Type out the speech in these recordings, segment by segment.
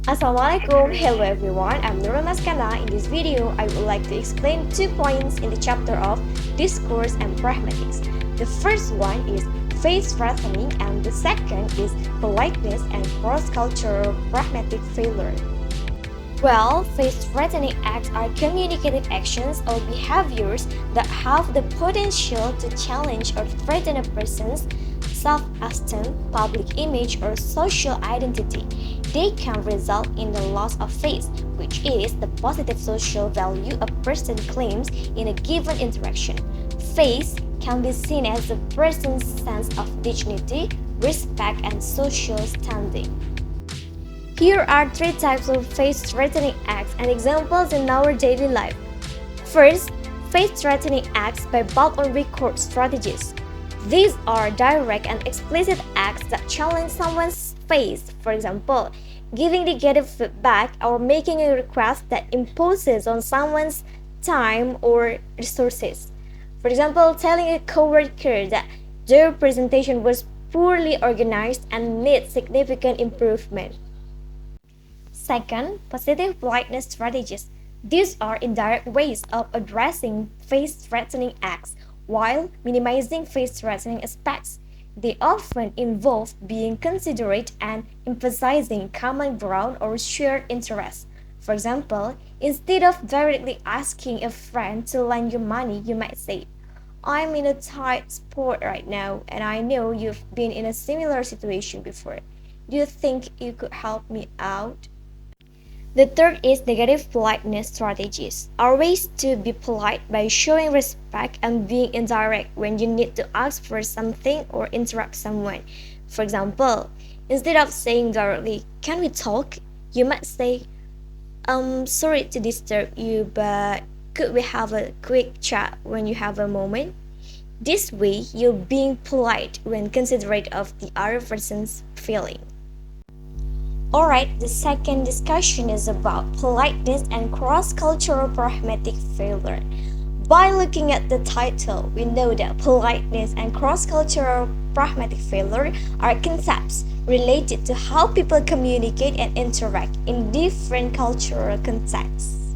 Assalamualaikum, hello everyone, I'm Nurul Maskana. In this video, I would like to explain 2 points in the chapter of discourse and pragmatics. The first one is face threatening and the second is politeness and cross-cultural pragmatic failure. Well, face-threatening acts are communicative actions or behaviors that have the potential to challenge or threaten a person's self-esteem, public image, or social identity. They can result in the loss of face, which is the positive social value a person claims in a given interaction. Face can be seen as a person's sense of dignity, respect, and social standing. Here are 3 types of face-threatening acts and examples in our daily life. First, face-threatening acts by bulk-on-record strategies. These are direct and explicit acts that challenge someone's face, for example, giving negative feedback or making a request that imposes on someone's time or resources. For example, telling a coworker that their presentation was poorly organized and needs significant improvement. Second, positive politeness strategies. These are indirect ways of addressing face-threatening acts while minimizing face-threatening aspects. They often involve being considerate and emphasizing common ground or shared interests. For example, instead of directly asking a friend to lend you money, you might say, "I'm in a tight spot right now, and I know you've been in a similar situation before. Do you think you could help me out?" The third is negative politeness strategies, are ways to be polite by showing respect and being indirect when you need to ask for something or interrupt someone. For example, instead of saying directly, "Can we talk?" you might say, "Sorry to disturb you, but could we have a quick chat when you have a moment?" This way, you're being polite when considerate of the other person's feeling. Alright, the second discussion is about politeness and cross-cultural pragmatic failure. By looking at the title, we know that politeness and cross-cultural pragmatic failure are concepts related to how people communicate and interact in different cultural contexts.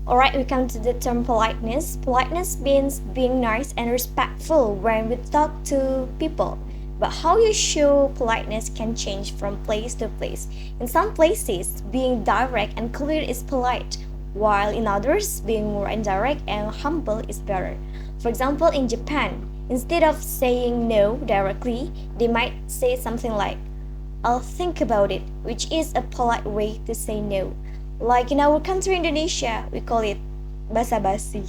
Alright, we come to the term politeness. Politeness means being nice and respectful when we talk to people. But how you show politeness can change from place to place. In some places, being direct and clear is polite, while in others, being more indirect and humble is better. For example, in Japan, instead of saying no directly, they might say something like, "I'll think about it," which is a polite way to say no. Like in our country Indonesia, we call it basa-basi.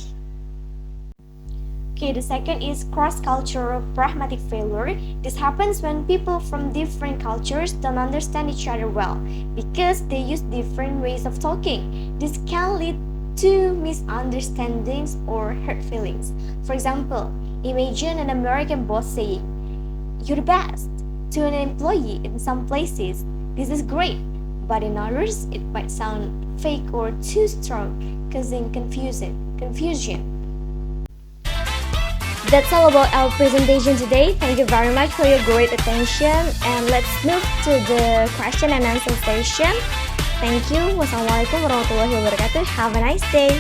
Okay, the second is cross-cultural pragmatic failure. This happens when people from different cultures don't understand each other well because they use different ways of talking. This can lead to misunderstandings or hurt feelings. For example, imagine an American boss saying, "You're the best," to an employee in some places. This is great, but in others, it might sound fake or too strong, causing confusion. That's all about our presentation today. Thank you very much for your great attention, and let's move to the question and answer session. Thank you. Wassalamualaikum warahmatullahi wabarakatuh. Have a nice day.